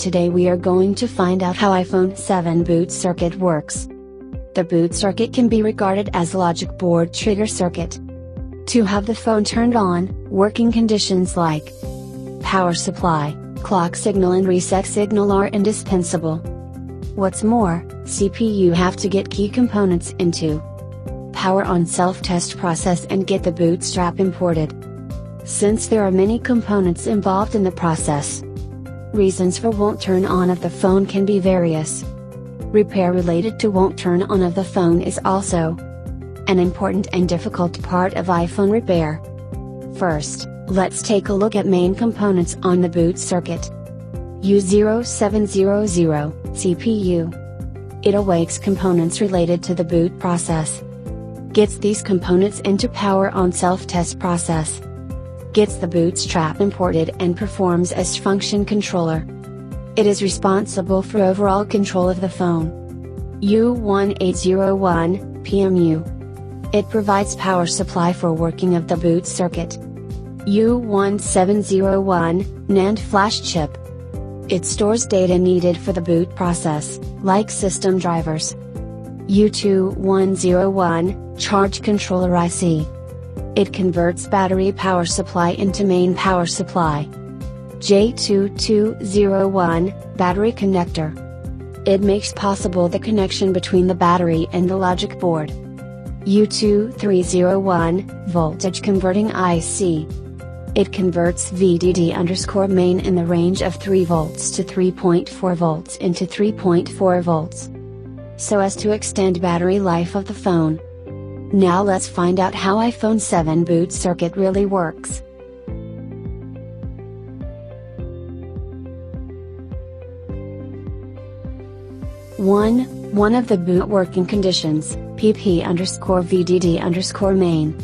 today we are going to find out how iPhone 7 boot circuit works. The boot circuit can be regarded as logic board trigger circuit. To have the phone turned on, working conditions like power supply, clock signal and reset signal are indispensable. What's more, CPU have to get key components into power on self-test process and get the boot strap imported. Since there are many components involved in the process, reasons for won't turn on of the phone can be various. Repair related to won't turn on of the phone is also an important and difficult part of iPhone repair. First, let's take a look at main components on the boot circuit. U0700 CPU. It awakes components related to the boot process. Gets these components into power on self-test process. Gets the boot strap imported and performs as function controller. It is responsible for overall control of the phone. U1801 PMU. It provides power supply for working of the boot circuit. U1701 NAND flash chip. It stores data needed for the boot process, like system drivers. U2101 charge controller IC. It converts battery power supply into main power supply. J2201 battery connector. It makes possible the connection between the battery and the logic board. U2301 voltage converting IC. It converts VDD_main in the range of 3 volts to 3.4 volts into 3.4 volts, so as to extend battery life of the phone. Now let's find out how iPhone 7 boot circuit really works. One of the boot working conditions, PP_VDD_main.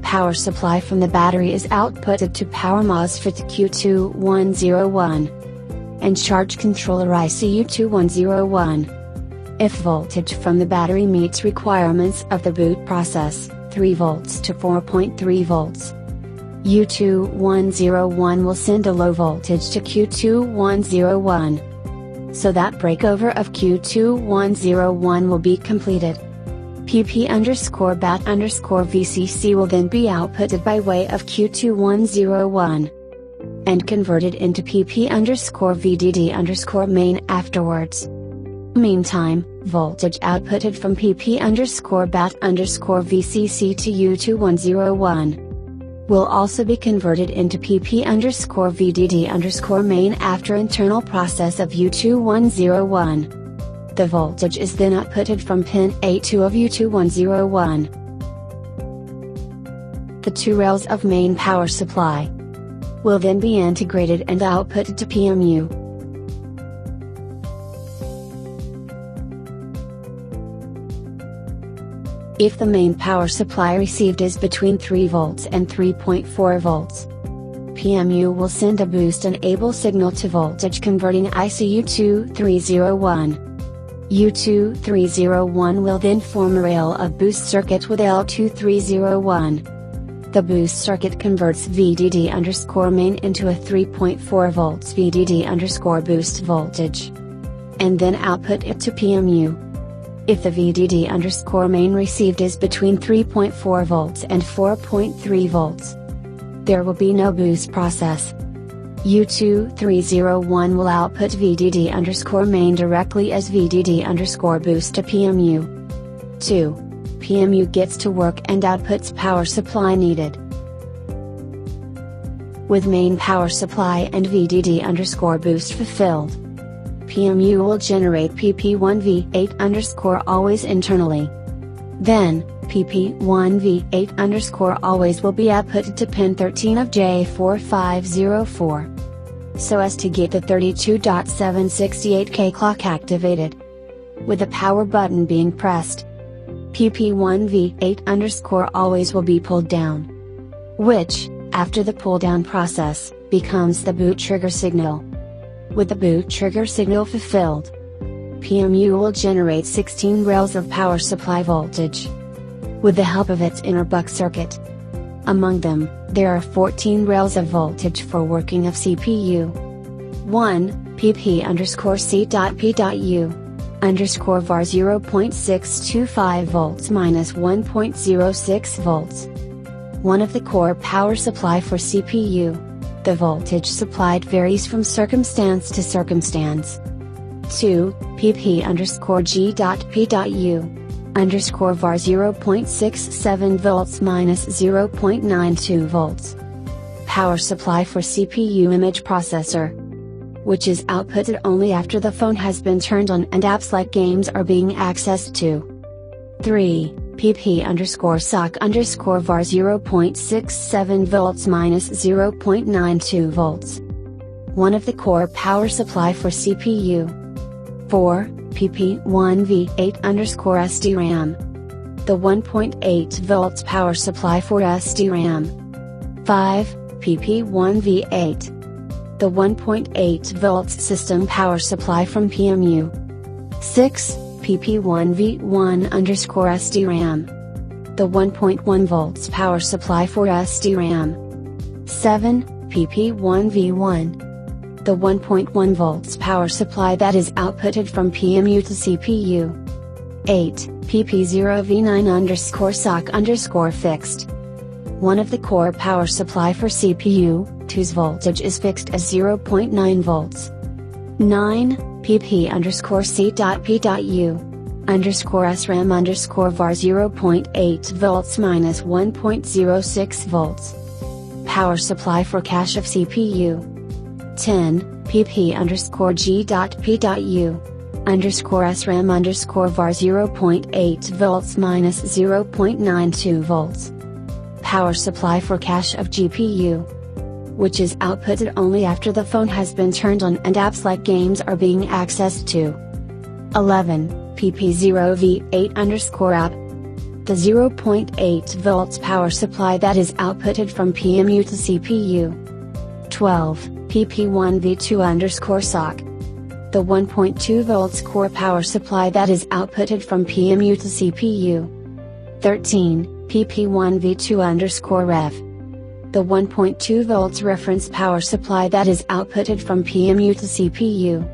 Power supply from the battery is outputted to power MOSFET Q2101 and charge controller IC U2101. If voltage from the battery meets requirements of the boot process, 3 volts to 4.3 volts, U2101 will send a low voltage to Q2101. So that breakover of Q2101 will be completed. PP_BAT_VCC will then be outputted by way of Q2101 and converted into PP_VDD_main afterwards. Meantime, voltage outputted from PP_BAT_VCC to U2101 will also be converted into PP_VDD_main after internal process of U2101. The voltage is then outputted from pin A2 of U2101. The 2 rails of main power supply will then be integrated and outputted to PMU. If the main power supply received is between 3 volts and 3.4 volts, PMU will send a boost enable signal to voltage converting IC U2301. U2301 will then form a rail of boost circuit with L2301. The boost circuit converts VDD_main into a 3.4 volts VDD_boost voltage, and then output it to PMU. If the VDD_main received is between 3.4 volts and 4.3 volts, there will be no boost process. U2301 will output VDD_main directly as VDD_boost to PMU. 2. PMU gets to work and outputs power supply needed. With main power supply and VDD_boost fulfilled, PMU will generate PP1V8_always internally. Then, PP1V8_always will be outputted to pin 13 of J4504, so as to get the 32.768K clock activated. With the power button being pressed, PP1V8_always will be pulled down, which, after the pull down process, becomes the boot trigger signal. With the boot trigger signal fulfilled, PMU will generate 16 rails of power supply voltage with the help of its inner buck circuit. Among them, there are 14 rails of voltage for working of CPU. 1. pp_c.p.u underscore var 0.625 volts minus 1.06 volts. One of the core power supply for CPU. The voltage supplied varies from circumstance to circumstance. 2. pp_g.p.u underscore var 0.67 volts minus 0.92 volts. Power supply for CPU image processor, which is outputted only after the phone has been turned on and apps like games are being accessed to. 3. pp_sock_ var 0.67 volts minus 0.92 volts. One of the core power supply for CPU. 4. pp1v8_ SDRAM. The 1.8 volts power supply for SDRAM. 5. pp1v8. The 1.8 volts system power supply from PMU. 6. pp1v1_ SDRAM. The 1.1 volts power supply for SDRAM. 7. pp1v1. The 1.1 volts power supply that is outputted from PMU to CPU. 8. pp0v9_ fixed. One of the core power supply for CPU, whose voltage is fixed as 0.9 volts. 9. pp_c.p.u _SRAM_ var 0.8 volts minus 1.06 volts. Power supply for cache of CPU. 10. pp_g.p.u _SRAM_ var 0.8 volts minus 0.92 volts. Power supply for cache of GPU, which is outputted only after the phone has been turned on and apps like games are being accessed to. 11. pp0v8_ the 0.8 volts power supply that is outputted from PMU to CPU. 12. pp1v2_ sock. The 1.2 volts core power supply that is outputted from PMU to CPU. 13. pp1v2_ rev. The 1.2 volts reference power supply that is outputted from PMU to CPU.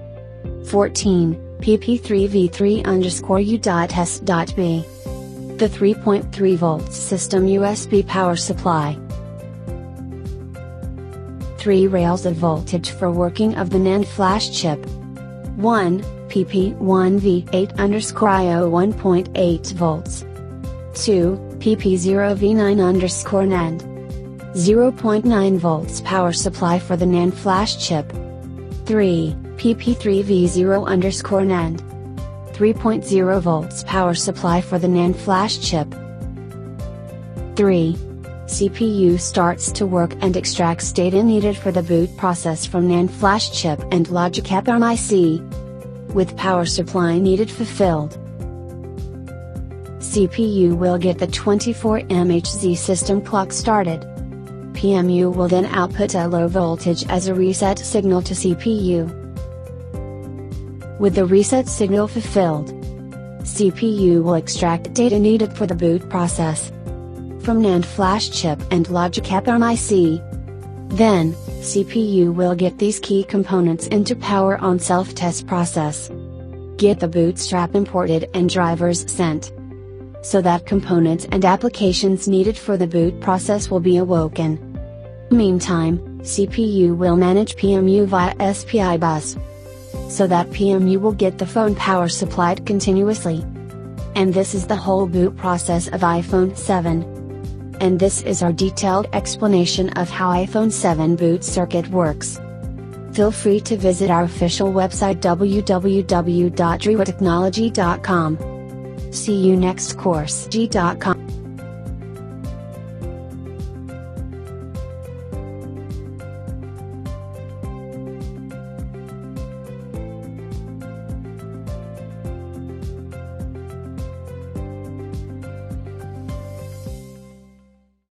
14. pp3v3_u.s.b. The 3.3 volts system USB power supply. 3 rails of voltage for working of the NAND flash chip. 1. pp1v8_ IO 1.8 volts. 2. pp0v9_ NAND. 0.9 volts power supply for the NAND flash chip. 3. pp3v0_ NAND. 3.0 volts power supply for the NAND flash chip. 3. CPU starts to work and extracts data needed for the boot process from NAND flash chip and logic app on IC, with power supply needed fulfilled. CPU will get the 24 MHz system clock started. PMU will then output a low voltage as a reset signal to CPU. With the reset signal fulfilled, CPU will extract data needed for the boot process from NAND flash chip and logic app on IC. Then, CPU will get these key components into power on self-test process. Get the bootstrap imported and drivers sent, so that components and applications needed for the boot process will be awoken. Meantime, CPU will manage PMU via SPI bus, so that PMU will get the phone power supplied continuously. And this is the whole boot process of iPhone 7. And this is our detailed explanation of how iPhone 7 boot circuit works. Feel free to visit our official website www.driwatechnology.com. See you next course. G.com